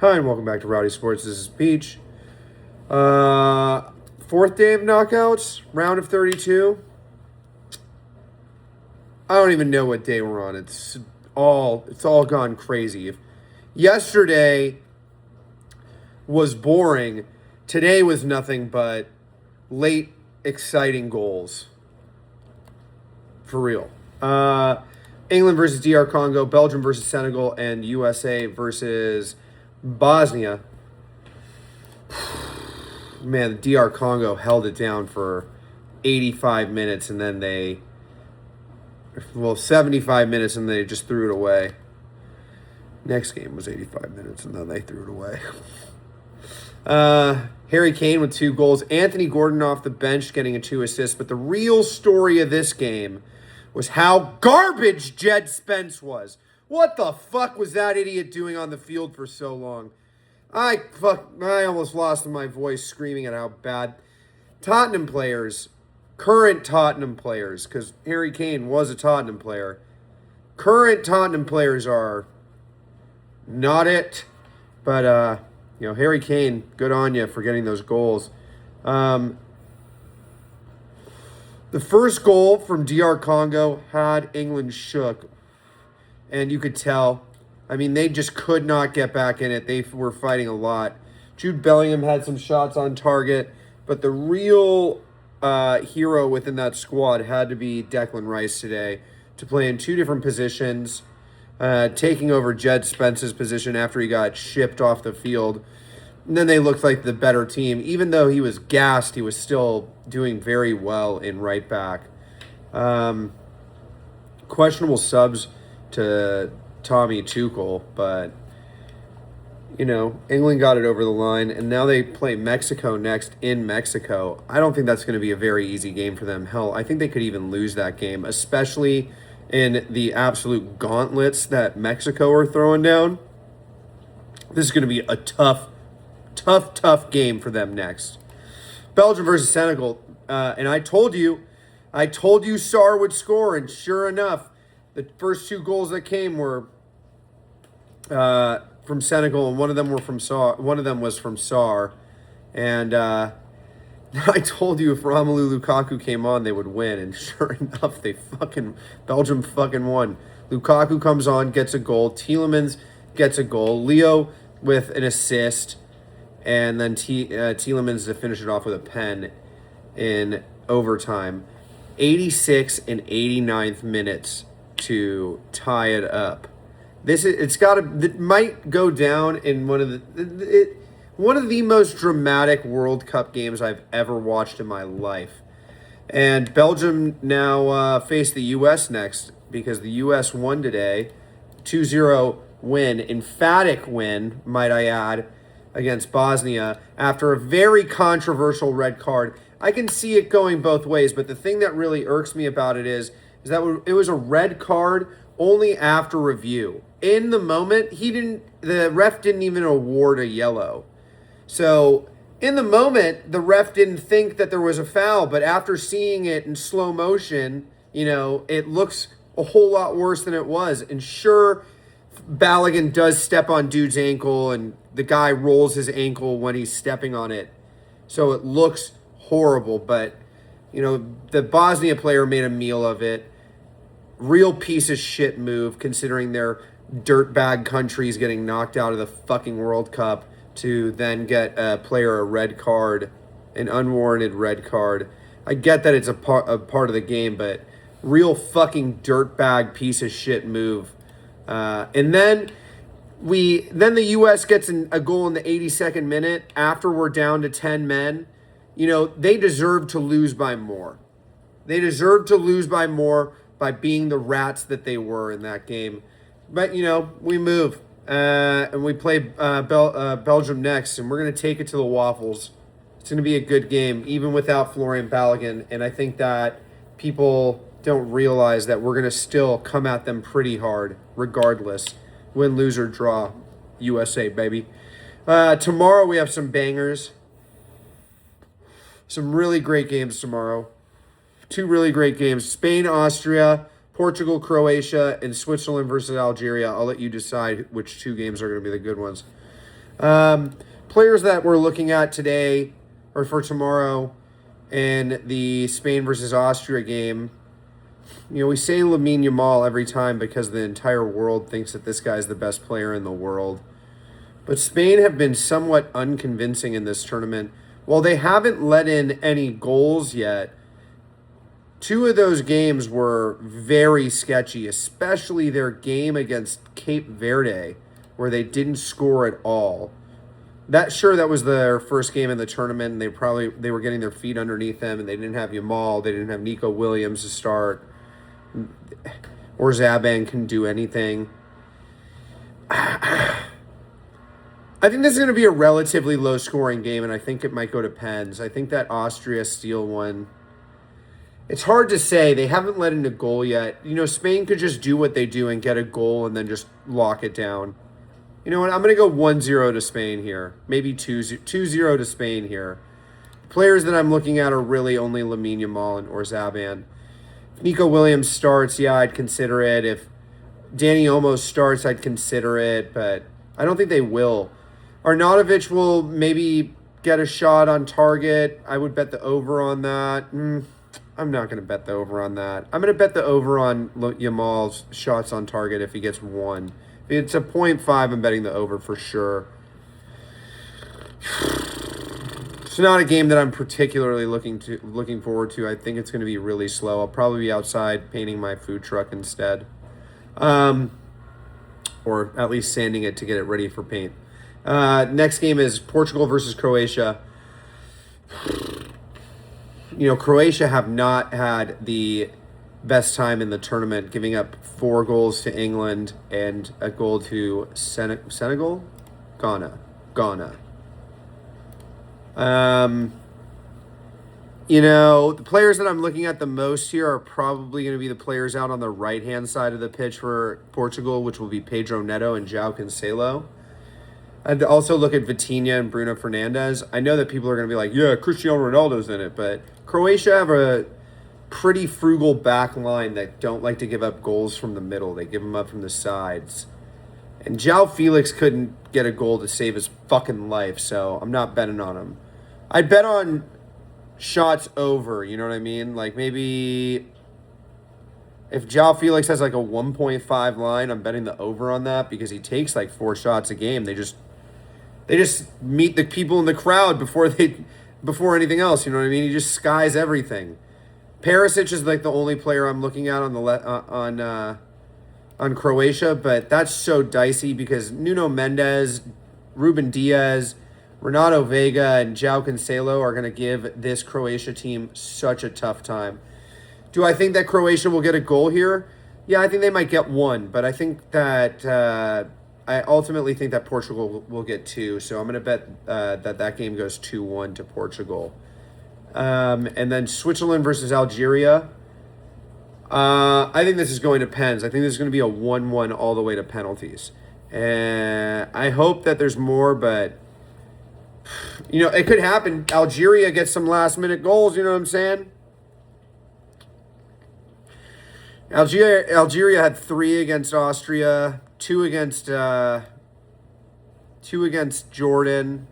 Hi, and welcome back to Rowdy Sports. This is Peach. Fourth day of knockouts, round of 32. I don't even know what day we're on. It's all gone crazy. If yesterday was boring, today was nothing but late, exciting goals. For real. England versus DR Congo, Belgium versus Senegal, and USA versus Bosnia. Man, the DR Congo held it down for 85 minutes and then 75 minutes and they just threw it away. Next game was 85 minutes and then they threw it away. Harry Kane with 2 goals. Anthony Gordon off the bench getting 2 assists. But the real story of this game was how garbage Jed Spence was. What the fuck was that idiot doing on the field for so long? I almost lost my voice screaming at how bad Tottenham players, current Tottenham players, because Harry Kane was a Tottenham player, current Tottenham players are not it. But, Harry Kane, good on you for getting those goals. The first goal from DR Congo had England shook, and you could tell. I mean, they just could not get back in it. They were fighting a lot. Jude Bellingham had some shots on target, but the real hero within that squad had to be Declan Rice today to play in 2 different positions, taking over Jed Spence's position after he got shipped off the field. And then they looked like the better team. Even though he was gassed, he was still doing very well in right back. Questionable subs to Tommy Tuchel, but, England got it over the line, and now they play Mexico next in Mexico. I don't think that's going to be a very easy game for them. Hell, I think they could even lose that game, especially in the absolute gauntlets that Mexico are throwing down. This is going to be a tough game for them next. Belgium versus Senegal, and I told you Sarr would score, and sure enough, the first 2 goals that came were from Senegal, and one of them was from Sarr. And I told you if Romelu Lukaku came on, they would win, and sure enough, Belgium won. Lukaku comes on, gets a goal. Tielemans gets a goal. Leo with an assist, and then Tielemans to finish it off with a pen in overtime. 86 and 89th minutes to tie it up. It might go down in one of the most dramatic World Cup games I've ever watched in my life. And Belgium now face the U.S. next because the U.S. won today. 2-0 win, emphatic win, might I add, against Bosnia after a very controversial red card. I can see it going both ways, but the thing that really irks me about it is that it was a red card only after review. In the moment, the ref didn't even award a yellow. So in the moment, the ref didn't think that there was a foul, but after seeing it in slow motion, it looks a whole lot worse than it was. And sure, Balogun does step on dude's ankle, and the guy rolls his ankle when he's stepping on it. So it looks horrible, but, the Bosnia player made a meal of it. Real piece of shit move, considering their dirtbag countries getting knocked out of the fucking World Cup to then get a player a red card, an unwarranted red card. I get that it's a part of the game, but real fucking dirtbag piece of shit move. And then the U.S. gets a goal in the 82nd minute after we're down to 10 men. They deserve to lose by more. They deserve to lose by more by being the rats that they were in that game. But, we move. And we play Belgium next, and we're going to take it to the Waffles. It's going to be a good game, even without Florian Balogun. And I think that people don't realize that we're going to still come at them pretty hard, regardless. Win, lose, or draw. USA, baby. Tomorrow we have some bangers. Some really great games tomorrow. 2 really great games. Spain, Austria, Portugal, Croatia, and Switzerland versus Algeria. I'll let you decide which 2 games are going to be the good ones. Players that we're looking at today or for tomorrow in the Spain versus Austria game. We say Lamine Yamal every time because the entire world thinks that this guy's the best player in the world. But Spain have been somewhat unconvincing in this tournament. While they haven't let in any goals yet, 2 of those games were very sketchy, especially their game against Cape Verde, where they didn't score at all. That was their first game in the tournament, and they were getting their feet underneath them, and they didn't have Yamal, they didn't have Nico Williams to start, or Zaban couldn't do anything. I think this is going to be a relatively low-scoring game, and I think it might go to pens. I think that Austria steal one. It's hard to say. They haven't let in a goal yet. Spain could just do what they do and get a goal and then just lock it down. You know what? I'm going to go 1-0 to Spain here. Maybe 2-0 to Spain here. The players that I'm looking at are really only Lamine Yamal and Oyarzabal. If Nico Williams starts, yeah, I'd consider it. If Dani Olmo starts, I'd consider it, but I don't think they will. Arnautovic will maybe get a shot on target. I would bet the over on that. I'm not going to bet the over on that. I'm going to bet the over on Yamal's shots on target if he gets 1. If it's a 0.5, I'm betting the over for sure. It's not a game that I'm particularly looking forward to. I think it's going to be really slow. I'll probably be outside painting my food truck instead. Or at least sanding it to get it ready for paint. Next game is Portugal versus Croatia. Croatia have not had the best time in the tournament, giving up 4 goals to England and a goal to Senegal? Ghana. The players that I'm looking at the most here are probably going to be the players out on the right-hand side of the pitch for Portugal, which will be Pedro Neto and João Cancelo. I'd also look at Vitinha and Bruno Fernandes. I know that people are going to be like, yeah, Cristiano Ronaldo's in it, but Croatia have a pretty frugal back line that don't like to give up goals from the middle. They give them up from the sides. And João Felix couldn't get a goal to save his fucking life, so I'm not betting on him. I'd bet on shots over, you know what I mean? Like maybe if João Felix has like a 1.5 line, I'm betting the over on that because he takes like 4 shots a game. They just meet the people in the crowd before anything else, you know what I mean? He just skies everything. Perisic is like the only player I'm looking at on the on Croatia, but that's so dicey because Nuno Mendes, Ruben Diaz, Renato Vega, and João Cancelo are going to give this Croatia team such a tough time. Do I think that Croatia will get a goal here? Yeah, I think they might get 1, but I think that I ultimately think that Portugal will get 2, so I'm going to bet that game goes 2-1 to Portugal. And then Switzerland versus Algeria. I think this is going to pens. I think this is going to be a 1-1 all the way to penalties. And I hope that there's more, but it could happen. Algeria gets some last-minute goals, you know what I'm saying? Algeria had 3 against Austria, 2 against Jordan,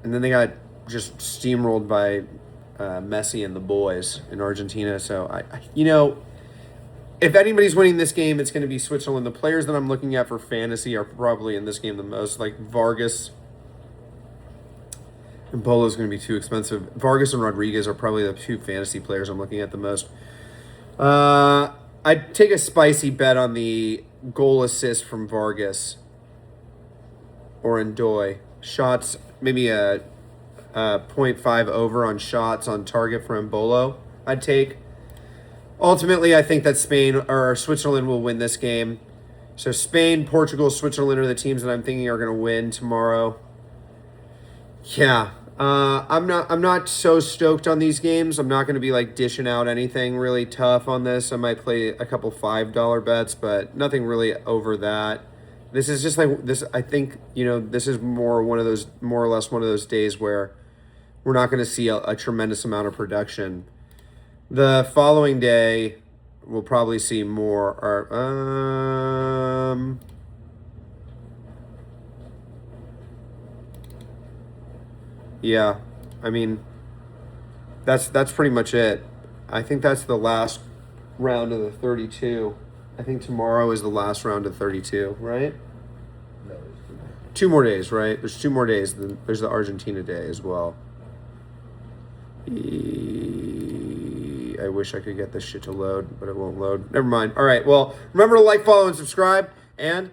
and then they got just steamrolled by Messi and the boys in Argentina. So if anybody's winning this game, it's going to be Switzerland. The players that I'm looking at for fantasy are probably in this game the most, like Vargas. And Bolo's going to be too expensive. Vargas and Rodriguez are probably the 2 fantasy players I'm looking at the most. I'd take a spicy bet on the goal assist from Vargas or Ndoye. Shots, maybe a 0.5 over on shots on target for Mbolo, I'd take. Ultimately, I think that Spain or Switzerland will win this game. So Spain, Portugal, Switzerland are the teams that I'm thinking are going to win tomorrow. Yeah, I'm not so stoked on these games. I'm not going to be like dishing out anything really tough on this. I might play a couple $5 bets, but nothing really over that. This is just like this. I think this is more or less one of those days where we're not going to see a tremendous amount of production. The following day, we'll probably see more. Yeah, I mean, that's pretty much it. I think that's the last round of the 32. I think tomorrow is the last round of 32, right? No, there's 2 more. 2 more days, right? There's 2 more days. Then there's the Argentina day as well. I wish I could get this shit to load, but it won't load. Never mind. All right. Well, remember to like, follow, and subscribe. And